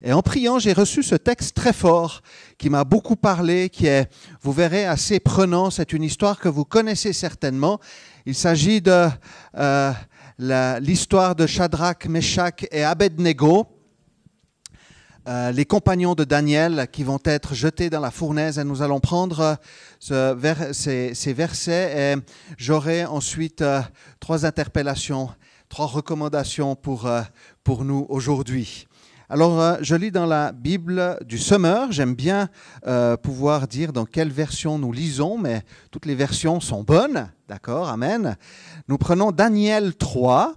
Et en priant, j'ai reçu ce texte très fort qui m'a beaucoup parlé, qui est, vous verrez, assez prenant. C'est une histoire que vous connaissez certainement. Il s'agit de l'histoire de Shadrach, Meshach et Abednego, les compagnons de Daniel qui vont être jetés dans la fournaise. Et nous allons prendre ces versets et j'aurai ensuite trois interpellations, trois recommandations pour nous aujourd'hui. Alors, je lis dans la Bible du Semeur. J'aime bien pouvoir dire dans quelle version nous lisons, mais toutes les versions sont bonnes. D'accord, amen. Nous prenons Daniel 3,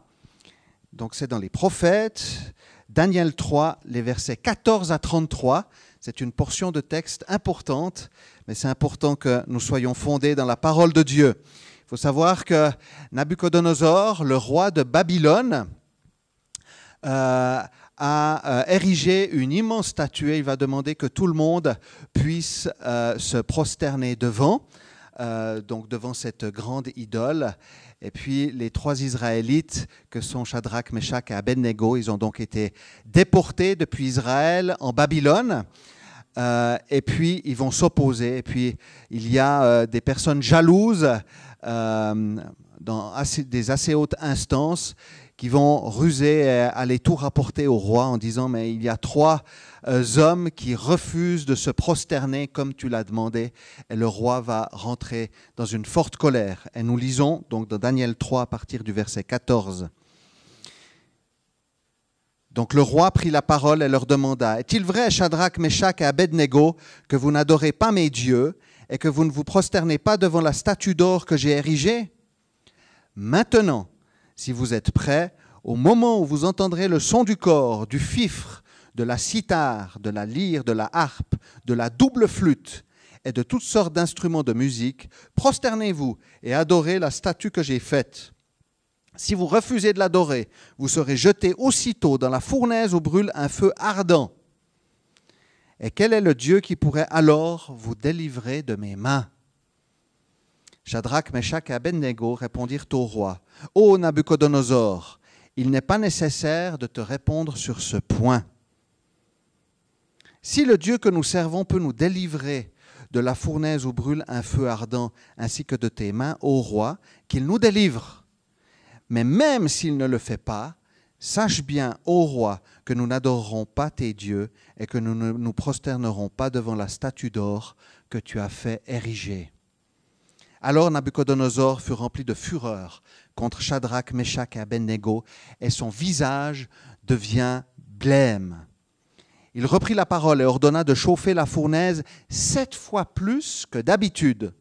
donc c'est dans les prophètes. Daniel 3, les versets 14 à 33. C'est une portion de texte importante, mais c'est important que nous soyons fondés dans la parole de Dieu. Il faut savoir que Nabuchodonosor, le roi de Babylone, a érigé une immense statue. Il va demander que tout le monde puisse se prosterner devant, donc devant cette grande idole. Et puis les trois Israélites, que sont Shadrach, Meshach et Abednego, ils ont donc été déportés depuis Israël en Babylone. Et puis ils vont s'opposer. Et puis il y a des personnes jalouses dans des assez hautes instances qui vont ruser et aller tout rapporter au roi en disant « mais il y a trois hommes qui refusent de se prosterner comme tu l'as demandé » et le roi va rentrer dans une forte colère. Et nous lisons donc dans Daniel 3 à partir du verset 14. Donc le roi prit la parole et leur demanda « Est-il vrai, Shadrach, Meshach et Abednego, que vous n'adorez pas mes dieux et que vous ne vous prosternez pas devant la statue d'or que j'ai érigée? Maintenant, si vous êtes prêts, au moment où vous entendrez le son du cor, du fifre, de la cithare, de la lyre, de la harpe, de la double flûte et de toutes sortes d'instruments de musique, prosternez-vous et adorez la statue que j'ai faite. Si vous refusez de l'adorer, vous serez jetés aussitôt dans la fournaise où brûle un feu ardent. Et quel est le Dieu qui pourrait alors vous délivrer de mes mains ? Shadrach, Meshach et Abednego répondirent au roi « Ô Nabuchodonosor, il n'est pas nécessaire de te répondre sur ce point. Si le Dieu que nous servons peut nous délivrer de la fournaise où brûle un feu ardent, ainsi que de tes mains, ô roi, qu'il nous délivre. Mais même s'il ne le fait pas, sache bien, ô roi, que nous n'adorerons pas tes dieux et que nous ne nous prosternerons pas devant la statue d'or que tu as fait ériger. » Alors Nabuchodonosor fut rempli de fureur contre Shadrach, Meshach et Abednego, et son visage devient blême. Il reprit la parole et ordonna de chauffer la fournaise 7 fois plus que d'habitude.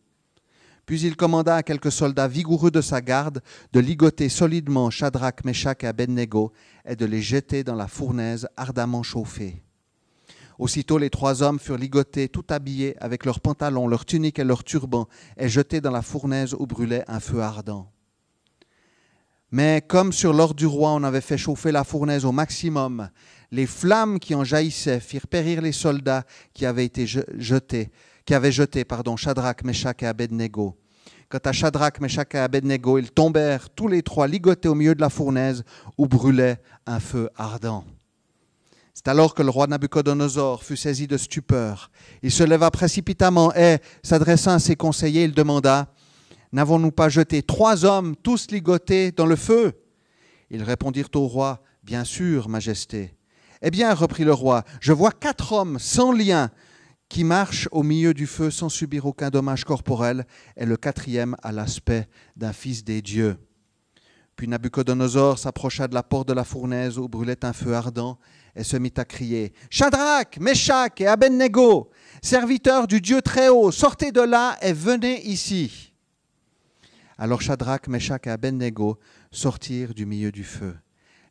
Puis il commanda à quelques soldats vigoureux de sa garde de ligoter solidement Shadrach, Meshach et Abednego et de les jeter dans la fournaise ardemment chauffée. Aussitôt, les 3 hommes furent ligotés, tout habillés, avec leurs pantalons, leurs tuniques et leurs turbans, et jetés dans la fournaise où brûlait un feu ardent. Mais comme sur l'ordre du roi, on avait fait chauffer la fournaise au maximum, les flammes qui en jaillissaient firent périr les soldats qui avaient jeté Shadrach, Meshach et Abednego. Quant à Shadrach, Meshach et Abednego, ils tombèrent tous les 3 ligotés au milieu de la fournaise où brûlait un feu ardent. C'est alors que le roi Nabuchodonosor fut saisi de stupeur. Il se leva précipitamment et, s'adressant à ses conseillers, il demanda « N'avons-nous pas jeté 3 hommes, tous ligotés, dans le feu ?» Ils répondirent au roi « Bien sûr, Majesté. » « Eh bien, reprit le roi, je vois 4 hommes sans lien qui marchent au milieu du feu sans subir aucun dommage corporel, et le 4e a l'aspect d'un fils des dieux. » Puis Nabuchodonosor s'approcha de la porte de la fournaise où brûlait un feu ardent et se mit à crier « Shadrach, Meshach et Abednego, serviteurs du Dieu Très-Haut, sortez de là et venez ici. » Alors Shadrach, Meshach et Abednego sortirent du milieu du feu.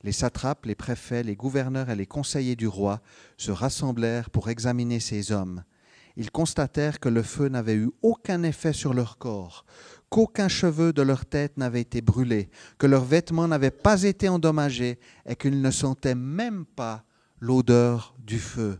Les satrapes, les préfets, les gouverneurs et les conseillers du roi se rassemblèrent pour examiner ces hommes. Ils constatèrent que le feu n'avait eu aucun effet sur leur corps, qu'aucun cheveu de leur tête n'avait été brûlé, que leurs vêtements n'avaient pas été endommagés et qu'ils ne sentaient même pas l'odeur du feu.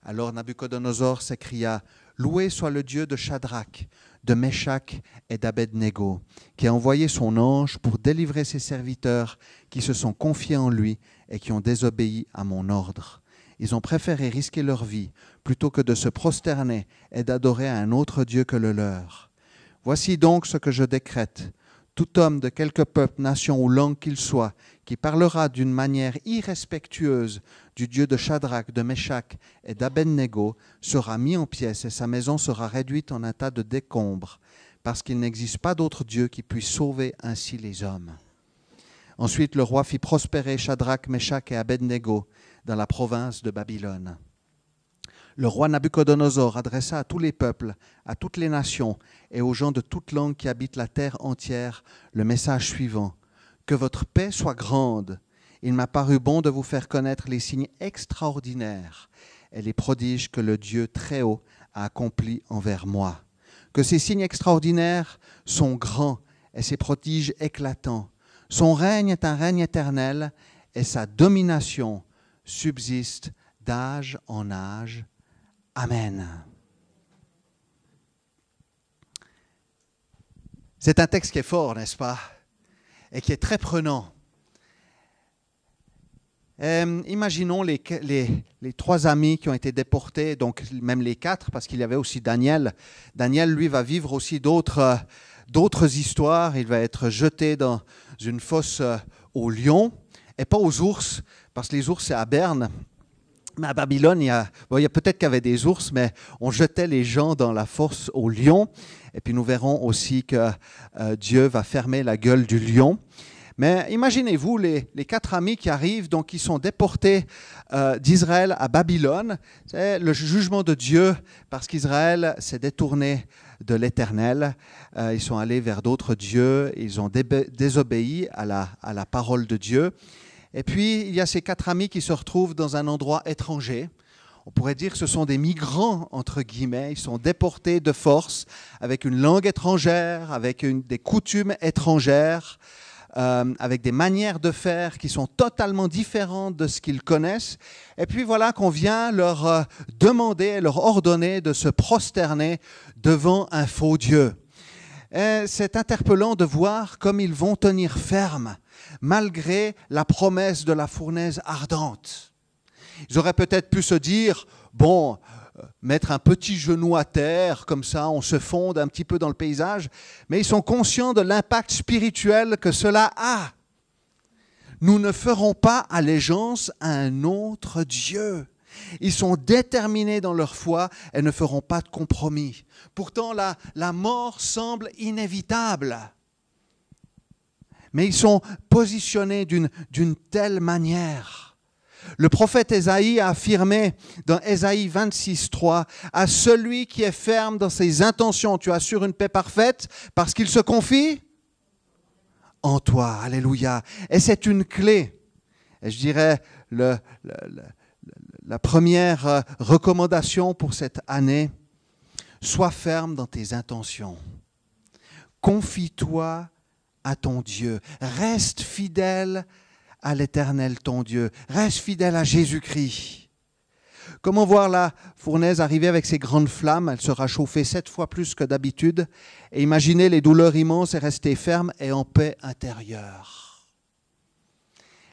Alors Nabuchodonosor s'écria « Loué soit le Dieu de Shadrach, de Meshach et d'Abednego, qui a envoyé son ange pour délivrer ses serviteurs qui se sont confiés en lui et qui ont désobéi à mon ordre. Ils ont préféré risquer leur vie plutôt que de se prosterner et d'adorer un autre Dieu que le leur. Voici donc ce que je décrète. Tout homme de quelque peuple, nation ou langue qu'il soit, qui parlera d'une manière irrespectueuse du Dieu de Shadrach, de Meshach et d'Abednego sera mis en pièces et sa maison sera réduite en un tas de décombres, parce qu'il n'existe pas d'autre Dieu qui puisse sauver ainsi les hommes. Ensuite, le roi fit prospérer Shadrach, Meshach et Abednego dans la province de Babylone. Le roi Nabuchodonosor adressa à tous les peuples, à toutes les nations et aux gens de toute langue qui habitent la terre entière le message suivant. Que votre paix soit grande. Il m'a paru bon de vous faire connaître les signes extraordinaires et les prodiges que le Dieu Très-Haut a accomplis envers moi. Que ces signes extraordinaires sont grands et ces prodiges éclatants. Son règne est un règne éternel et sa domination subsiste d'âge en âge. Amen. C'est un texte qui est fort, n'est-ce pas? Et qui est très prenant. Imaginons les 3 amis qui ont été déportés, donc même les 4, parce qu'il y avait aussi Daniel. Daniel, lui, va vivre aussi d'autres histoires. Il va être jeté dans une fosse aux lions, et pas aux ours, parce que les ours, c'est à Berne. Mais à Babylone, il y a peut-être qu'il y avait des ours, mais on jetait les gens dans la fosse aux lions. Et puis nous verrons aussi que Dieu va fermer la gueule du lion. Mais imaginez-vous les 4 amis qui arrivent, donc qui sont déportés d'Israël à Babylone. C'est le jugement de Dieu parce qu'Israël s'est détourné de l'Éternel. Ils sont allés vers d'autres dieux, ils ont désobéi à la parole de Dieu. Et puis, il y a ces 4 amis qui se retrouvent dans un endroit étranger. On pourrait dire que ce sont des migrants, entre guillemets. Ils sont déportés de force, avec une langue étrangère, avec des coutumes étrangères, avec des manières de faire qui sont totalement différentes de ce qu'ils connaissent. Et puis voilà qu'on vient leur demander, leur ordonner de se prosterner devant un faux Dieu. Et c'est interpellant de voir comme ils vont tenir ferme malgré la promesse de la fournaise ardente. Ils auraient peut-être pu se dire, bon, mettre un petit genou à terre, comme ça on se fonde un petit peu dans le paysage, mais ils sont conscients de l'impact spirituel que cela a. Nous ne ferons pas allégeance à un autre Dieu. Ils sont déterminés dans leur foi et ne feront pas de compromis. Pourtant, la mort semble inévitable. Mais ils sont positionnés d'une telle manière. Le prophète Ésaïe a affirmé dans Ésaïe 26:3, « À celui qui est ferme dans ses intentions, tu assures une paix parfaite parce qu'il se confie en toi. » Alléluia. Et c'est une clé. Et je dirais, la première recommandation pour cette année, sois ferme dans tes intentions. Confie-toi à ton Dieu. Reste fidèle à l'Éternel ton Dieu. Reste fidèle à Jésus-Christ. Comment voir la fournaise arriver avec ses grandes flammes? Elle sera chauffée 7 fois plus que d'habitude. Et imaginez les douleurs immenses et rester ferme et en paix intérieure.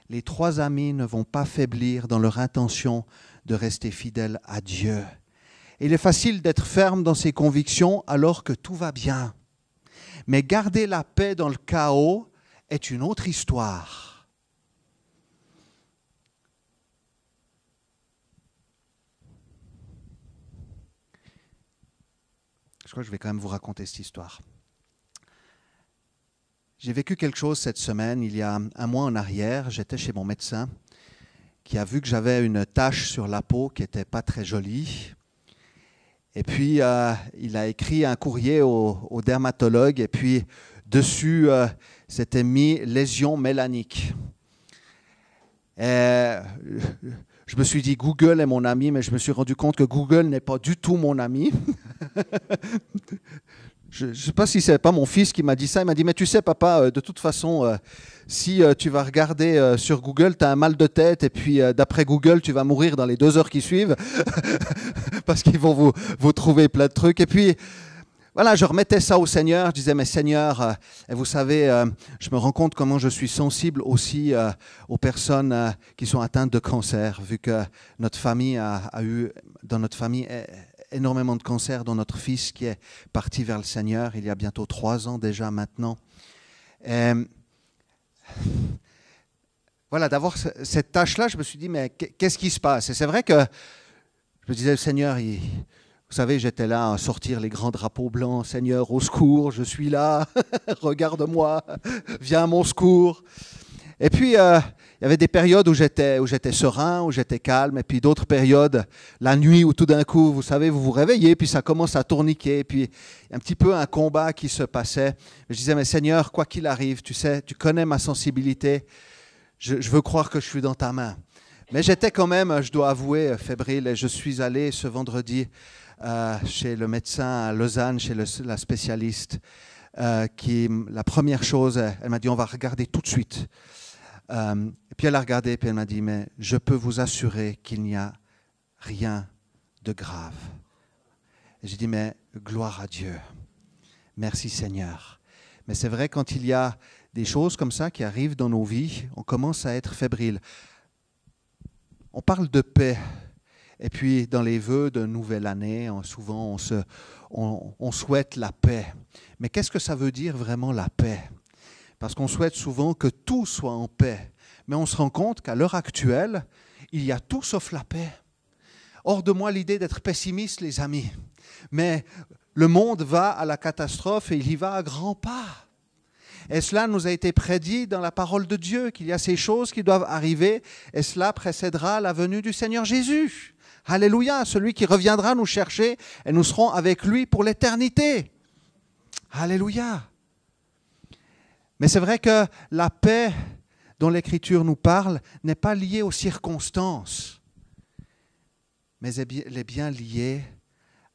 Les 3 amis ne vont pas faiblir dans leur intention de rester fidèles à Dieu. Il est facile d'être ferme dans ses convictions alors que tout va bien. Mais garder la paix dans le chaos est une autre histoire. Je crois que je vais quand même vous raconter cette histoire. J'ai vécu quelque chose cette semaine. Il y a un mois en arrière, j'étais chez mon médecin qui a vu que j'avais une tache sur la peau qui n'était pas très jolie. Et puis, il a écrit un courrier au dermatologue et puis dessus, c'était mis « lésion mélanique ». Et je me suis dit, Google est mon ami, mais je me suis rendu compte que Google n'est pas du tout mon ami. Je ne sais pas si ce n'est pas mon fils qui m'a dit ça. Il m'a dit, mais tu sais, papa, de toute façon, si tu vas regarder sur Google, tu as un mal de tête et puis d'après Google, tu vas mourir dans les 2 heures qui suivent parce qu'ils vont vous trouver plein de trucs. Et puis, voilà, je remettais ça au Seigneur, je disais, mais Seigneur, et vous savez, je me rends compte comment je suis sensible aussi aux personnes qui sont atteintes de cancer, vu que notre famille a eu, dans notre famille, énormément de cancer, dont notre fils qui est parti vers le Seigneur il y a bientôt 3 ans déjà maintenant. Et, voilà, d'avoir cette tâche-là, je me suis dit, mais qu'est-ce qui se passe? Et c'est vrai que je me disais, le Seigneur, vous savez, j'étais là à sortir les grands drapeaux blancs. Seigneur, au secours, je suis là. Regarde-moi, viens à mon secours. Et puis, il y avait des périodes où j'étais serein, où j'étais calme. Et puis d'autres périodes, la nuit, où tout d'un coup, vous savez, vous vous réveillez, puis ça commence à tourniquer. Puis, il y a un petit peu un combat qui se passait. Je disais, mais Seigneur, quoi qu'il arrive, tu sais, tu connais ma sensibilité. Je veux croire que je suis dans ta main. Mais j'étais quand même, je dois avouer, fébrile. Et je suis allé ce vendredi chez le médecin à Lausanne, chez la spécialiste, la première chose, elle m'a dit, on va regarder tout de suite. Et puis elle a regardé, puis elle m'a dit, mais je peux vous assurer qu'il n'y a rien de grave. Et j'ai dit, mais gloire à Dieu. Merci Seigneur. Mais c'est vrai, quand il y a des choses comme ça qui arrivent dans nos vies, on commence à être fébrile. On parle de paix. Et puis, dans les vœux de nouvelle année, souvent, on souhaite la paix. Mais qu'est-ce que ça veut dire vraiment la paix? Parce qu'on souhaite souvent que tout soit en paix. Mais on se rend compte qu'à l'heure actuelle, il y a tout sauf la paix. Hors de moi l'idée d'être pessimiste, les amis. Mais le monde va à la catastrophe et il y va à grands pas. Et cela nous a été prédit dans la parole de Dieu, qu'il y a ces choses qui doivent arriver, et cela précédera la venue du Seigneur Jésus. Alléluia, celui qui reviendra nous chercher, et nous serons avec lui pour l'éternité. Alléluia. Mais c'est vrai que la paix dont l'Écriture nous parle n'est pas liée aux circonstances, mais elle est bien liée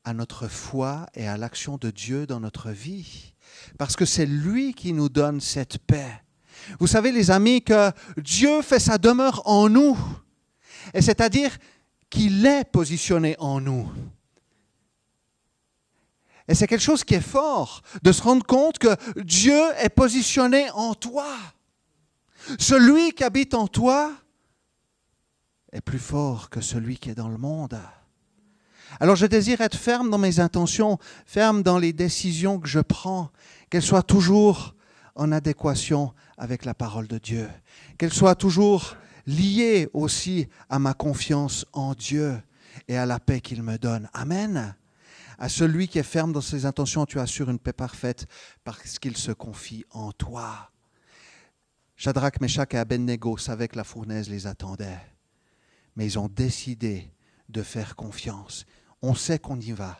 à notre foi et à l'action de Dieu dans notre vie. Parce que c'est lui qui nous donne cette paix. Vous savez, les amis, que Dieu fait sa demeure en nous. Et c'est-à-dire qu'il est positionné en nous. Et c'est quelque chose qui est fort, de se rendre compte que Dieu est positionné en toi. Celui qui habite en toi est plus fort que celui qui est dans le monde. Alors je désire être ferme dans mes intentions, ferme dans les décisions que je prends, qu'elles soient toujours en adéquation avec la parole de Dieu, qu'elles soient toujours liées aussi à ma confiance en Dieu et à la paix qu'il me donne. Amen. À celui qui est ferme dans ses intentions, tu assures une paix parfaite parce qu'il se confie en toi. Shadrach, Meshach et Abednego savaient que la fournaise les attendait, mais ils ont décidé de faire confiance. On sait qu'on y va,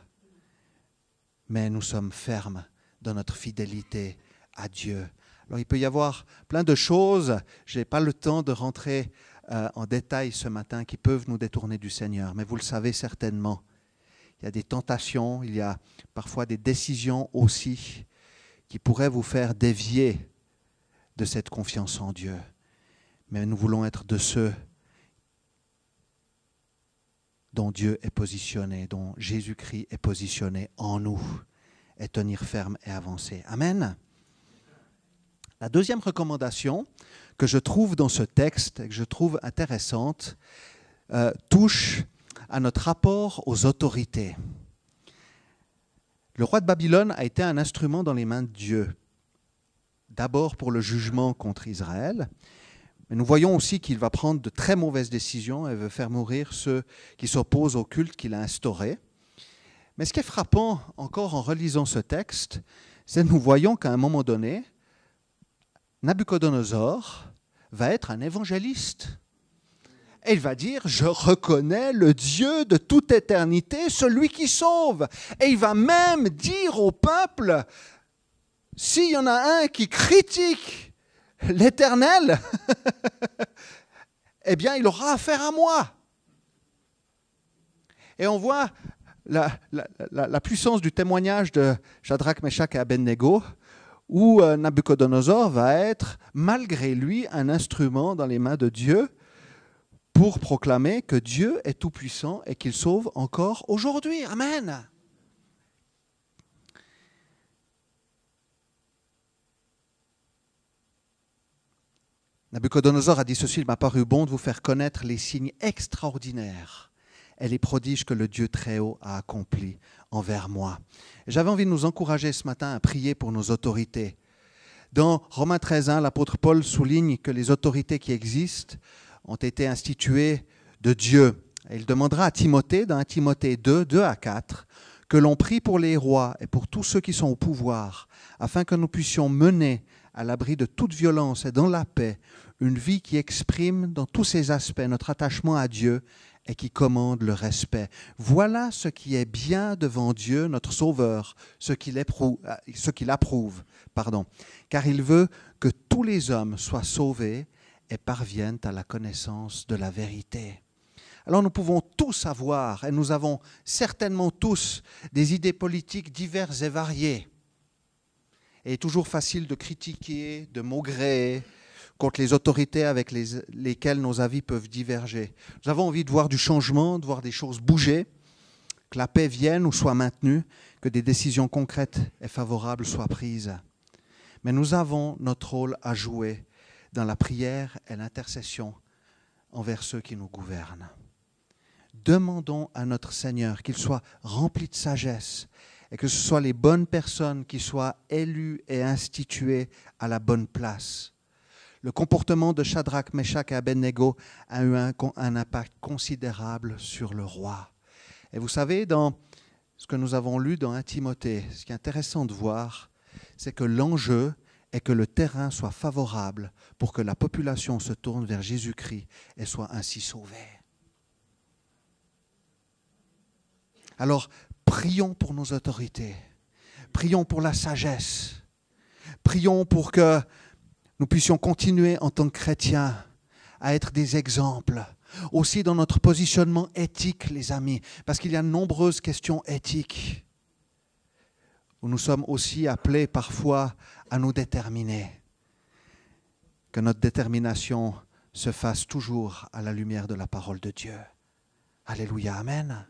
mais nous sommes fermes dans notre fidélité à Dieu. Alors il peut y avoir plein de choses, je n'ai pas le temps de rentrer en détail ce matin, qui peuvent nous détourner du Seigneur, mais vous le savez certainement. Il y a des tentations, il y a parfois des décisions aussi qui pourraient vous faire dévier de cette confiance en Dieu. Mais nous voulons être de ceux dont Dieu est positionné, dont Jésus-Christ est positionné en nous, et tenir ferme et avancer. Amen. La deuxième recommandation que je trouve dans ce texte, et que je trouve intéressante, touche à notre rapport aux autorités. Le roi de Babylone a été un instrument dans les mains de Dieu, d'abord pour le jugement contre Israël, mais nous voyons aussi qu'il va prendre de très mauvaises décisions et veut faire mourir ceux qui s'opposent au culte qu'il a instauré. Mais ce qui est frappant, encore en relisant ce texte, c'est que nous voyons qu'à un moment donné, Nabuchodonosor va être un évangéliste. Et il va dire, je reconnais le Dieu de toute éternité, celui qui sauve. Et il va même dire au peuple, s'il y en a un qui critique l'Éternel, eh bien, il aura affaire à moi. Et on voit la puissance du témoignage de Shadrach, Meshach et Abednego, où Nabuchodonosor va être, malgré lui, un instrument dans les mains de Dieu pour proclamer que Dieu est tout-puissant et qu'il sauve encore aujourd'hui. Amen. Nabuchodonosor a dit ceci, il m'a paru bon de vous faire connaître les signes extraordinaires et les prodiges que le Dieu Très-Haut a accomplis envers moi. J'avais envie de nous encourager ce matin à prier pour nos autorités. Dans Romains 13.1, l'apôtre Paul souligne que les autorités qui existent ont été instituées de Dieu. Et il demandera à Timothée, dans 1 Timothée 2, 2 à 4, que l'on prie pour les rois et pour tous ceux qui sont au pouvoir, afin que nous puissions mener à l'abri de toute violence et dans la paix, une vie qui exprime dans tous ses aspects notre attachement à Dieu et qui commande le respect. Voilà ce qui est bien devant Dieu, notre Sauveur, ce qu'il approuve, car il veut que tous les hommes soient sauvés et parviennent à la connaissance de la vérité. Alors nous pouvons tous avoir, et nous avons certainement tous, des idées politiques diverses et variées. Et il est toujours facile de critiquer, de maugréer contre les autorités avec lesquelles nos avis peuvent diverger. Nous avons envie de voir du changement, de voir des choses bouger, que la paix vienne ou soit maintenue, que des décisions concrètes et favorables soient prises. Mais nous avons notre rôle à jouer dans la prière et l'intercession envers ceux qui nous gouvernent. Demandons à notre Seigneur qu'il soit rempli de sagesse et que ce soit les bonnes personnes qui soient élues et instituées à la bonne place. Le comportement de Shadrach, Meshach et Abednego a eu un impact considérable sur le roi. Et vous savez, dans ce que nous avons lu dans 1 Timothée, ce qui est intéressant de voir, c'est que l'enjeu est que le terrain soit favorable pour que la population se tourne vers Jésus-Christ et soit ainsi sauvée. Alors, prions pour nos autorités, prions pour la sagesse, prions pour que nous puissions continuer en tant que chrétiens à être des exemples, aussi dans notre positionnement éthique, les amis, parce qu'il y a de nombreuses questions éthiques où nous sommes aussi appelés parfois à nous déterminer, que notre détermination se fasse toujours à la lumière de la parole de Dieu. Alléluia, amen.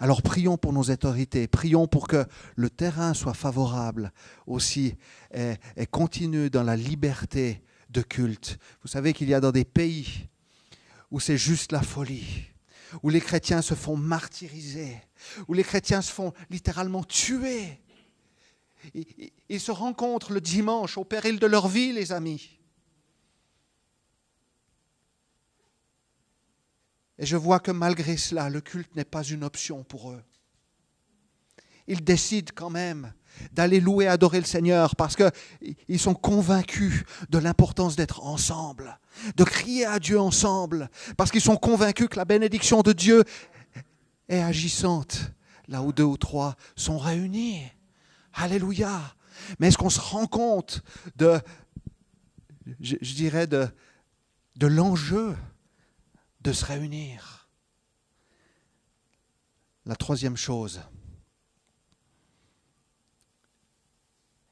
Alors prions pour nos autorités, prions pour que le terrain soit favorable aussi et continue dans la liberté de culte. Vous savez qu'il y a dans des pays où c'est juste la folie, où les chrétiens se font martyriser, où les chrétiens se font littéralement tuer. Ils se rencontrent le dimanche au péril de leur vie, les amis. Et je vois que malgré cela, le culte n'est pas une option pour eux. Ils décident quand même d'aller louer et adorer le Seigneur parce qu'ils sont convaincus de l'importance d'être ensemble, de crier à Dieu ensemble, parce qu'ils sont convaincus que la bénédiction de Dieu est agissante là où 2 ou 3 sont réunis. Alléluia. Mais est-ce qu'on se rend compte de l'enjeu de se réunir? La troisième chose,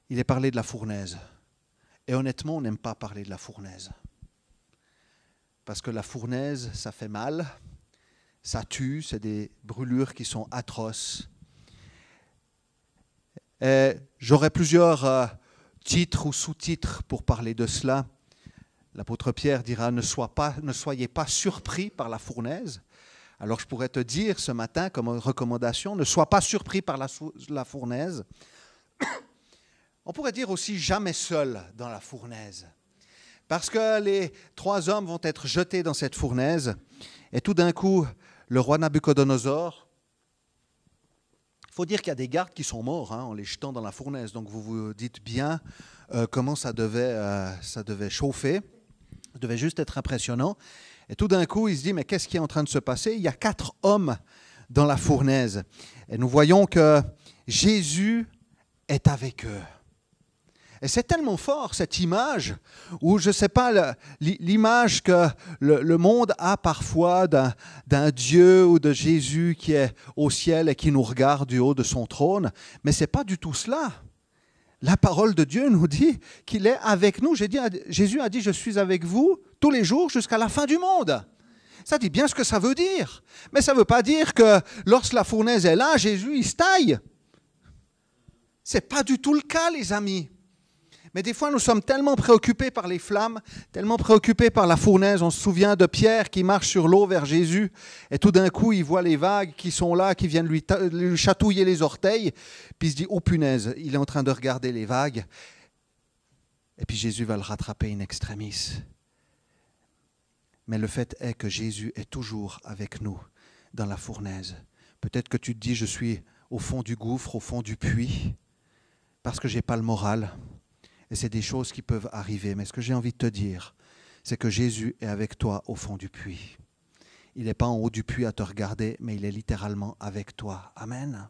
il est parlé de la fournaise. Et honnêtement, on n'aime pas parler de la fournaise. Parce que la fournaise, ça fait mal, ça tue, c'est des brûlures qui sont atroces. Et j'aurais plusieurs titres ou sous-titres pour parler de cela. L'apôtre Pierre dira « Ne soyez pas surpris par la fournaise ». Alors je pourrais te dire ce matin comme recommandation, ne sois pas surpris par la fournaise. On pourrait dire aussi jamais seul dans la fournaise. Parce que les 3 hommes vont être jetés dans cette fournaise et tout d'un coup, le roi Nabuchodonosor, il faut dire qu'il y a des gardes qui sont morts en les jetant dans la fournaise. Donc vous vous dites bien comment ça devait chauffer. Ça devait juste être impressionnant. Et tout d'un coup, il se dit, mais qu'est-ce qui est en train de se passer? Il y a 4 hommes dans la fournaise. Et nous voyons que Jésus est avec eux. Et c'est tellement fort, cette image, où je ne sais pas, l'image que le monde a parfois d'un Dieu ou de Jésus qui est au ciel et qui nous regarde du haut de son trône. Mais ce n'est pas du tout cela. La parole de Dieu nous dit qu'il est avec nous. Jésus a dit, je suis avec vous tous les jours jusqu'à la fin du monde. Ça dit bien ce que ça veut dire. Mais ça ne veut pas dire que lorsque la fournaise est là, Jésus, il se taille. Ce n'est pas du tout le cas, les amis. Mais des fois, nous sommes tellement préoccupés par les flammes, tellement préoccupés par la fournaise. On se souvient de Pierre qui marche sur l'eau vers Jésus et tout d'un coup, il voit les vagues qui sont là, qui viennent lui chatouiller les orteils. Puis il se dit, oh punaise, il est en train de regarder les vagues. Et puis Jésus va le rattraper in extremis. Mais le fait est que Jésus est toujours avec nous dans la fournaise. Peut-être que tu te dis, je suis au fond du gouffre, au fond du puits, parce que je n'ai pas le moral. Et c'est des choses qui peuvent arriver. Mais ce que j'ai envie de te dire, c'est que Jésus est avec toi au fond du puits. Il n'est pas en haut du puits à te regarder, mais il est littéralement avec toi. Amen.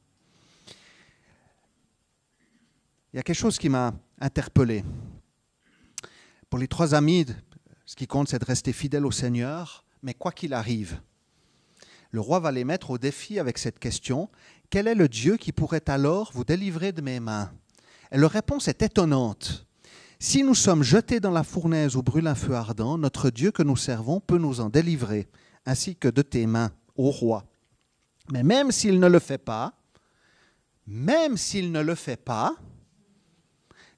Il y a quelque chose qui m'a interpellé. Pour les 3 amis, ce qui compte, c'est de rester fidèle au Seigneur, mais quoi qu'il arrive, le roi va les mettre au défi avec cette question. Quel est le Dieu qui pourrait alors vous délivrer de mes mains? Et leur réponse est étonnante. Si nous sommes jetés dans la fournaise où brûle un feu ardent, notre Dieu que nous servons peut nous en délivrer, ainsi que de tes mains, ô roi. Mais même s'il ne le fait pas,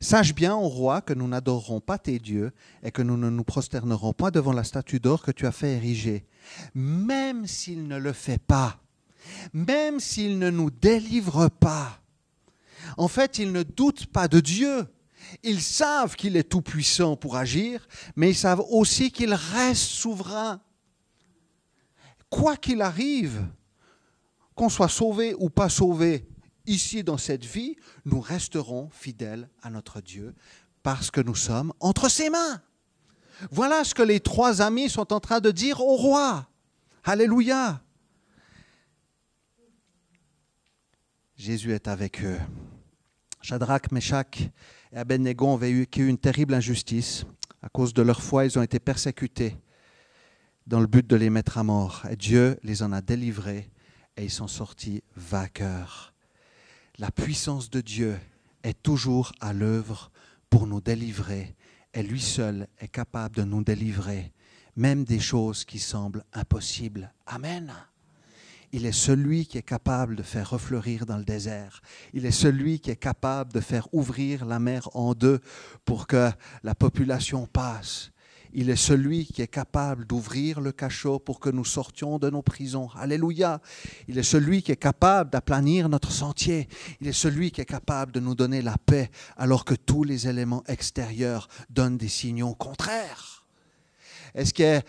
sache bien, ô roi, que nous n'adorerons pas tes dieux et que nous ne nous prosternerons pas devant la statue d'or que tu as fait ériger. Même s'il ne le fait pas, même s'il ne nous délivre pas, en fait, ils ne doutent pas de Dieu. Ils savent qu'il est tout-puissant pour agir, mais ils savent aussi qu'il reste souverain. Quoi qu'il arrive, qu'on soit sauvé ou pas sauvé ici dans cette vie, nous resterons fidèles à notre Dieu parce que nous sommes entre ses mains. Voilà ce que les 3 amis sont en train de dire au roi. Alléluia. Jésus est avec eux. Shadrach, Meshach et Abednego ont vécu une terrible injustice. À cause de leur foi, ils ont été persécutés dans le but de les mettre à mort. Et Dieu les en a délivrés et ils sont sortis vainqueurs. La puissance de Dieu est toujours à l'œuvre pour nous délivrer. Et lui seul est capable de nous délivrer, même des choses qui semblent impossibles. Amen. Il est celui qui est capable de faire refleurir dans le désert. Il est celui qui est capable de faire ouvrir la mer en 2 pour que la population passe. Il est celui qui est capable d'ouvrir le cachot pour que nous sortions de nos prisons. Alléluia. Il est celui qui est capable d'aplanir notre sentier. Il est celui qui est capable de nous donner la paix alors que tous les éléments extérieurs donnent des signaux contraires. Et ce qui est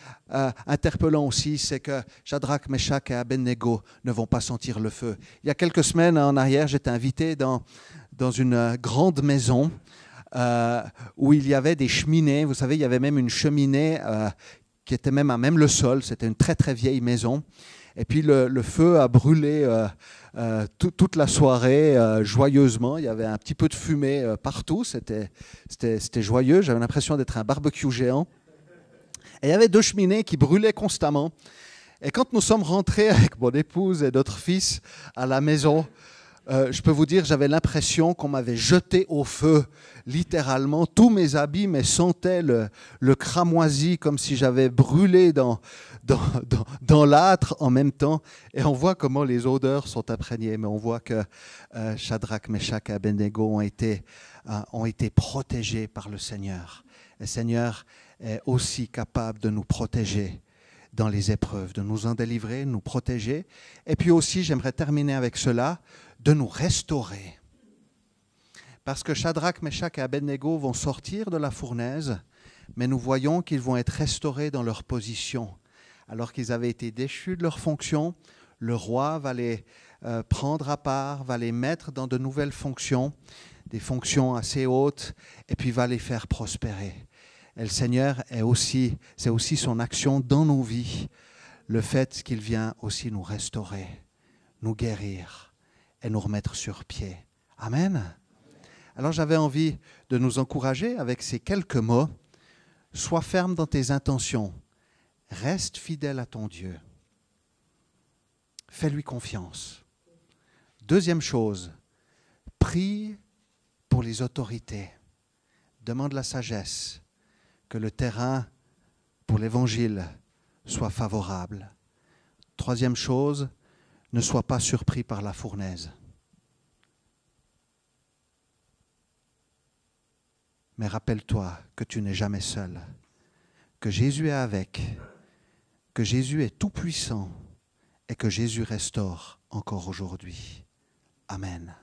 interpellant aussi, c'est que Shadrach, Meshach et Abednego ne vont pas sentir le feu. Il y a quelques semaines en arrière, j'étais invité dans une grande maison où il y avait des cheminées. Vous savez, il y avait même une cheminée qui était même à même le sol. C'était une très très vieille maison. Et puis le feu a brûlé toute la soirée joyeusement. Il y avait un petit peu de fumée partout. C'était joyeux. J'avais l'impression d'être un barbecue géant. Et il y avait 2 cheminées qui brûlaient constamment. Et quand nous sommes rentrés avec mon épouse et notre fils à la maison, je peux vous dire, j'avais l'impression qu'on m'avait jeté au feu, littéralement. Tous mes habits me sentaient le cramoisi, comme si j'avais brûlé dans l'âtre en même temps. Et on voit comment les odeurs sont imprégnées. Mais on voit que Shadrach, Meshach et Abednego ont été protégés par le Seigneur. Le Seigneur est aussi capable de nous protéger dans les épreuves, de nous en délivrer, nous protéger. Et puis aussi, j'aimerais terminer avec cela, de nous restaurer. Parce que Shadrach, Meshach et Abednego vont sortir de la fournaise, mais nous voyons qu'ils vont être restaurés dans leur position. Alors qu'ils avaient été déchus de leur fonction, le roi va les prendre à part, va les mettre dans de nouvelles fonctions, des fonctions assez hautes, et puis va les faire prospérer. Et le Seigneur c'est aussi son action dans nos vies, le fait qu'il vient aussi nous restaurer, nous guérir et nous remettre sur pied. Amen. Alors j'avais envie de nous encourager avec ces quelques mots. Sois ferme dans tes intentions, reste fidèle à ton Dieu, fais-lui confiance. Deuxième chose, prie pour les autorités, demande la sagesse, que le terrain pour l'Évangile soit favorable. Troisième chose, ne sois pas surpris par la fournaise. Mais rappelle-toi que tu n'es jamais seul, que Jésus est avec, que Jésus est tout-puissant et que Jésus restaure encore aujourd'hui. Amen.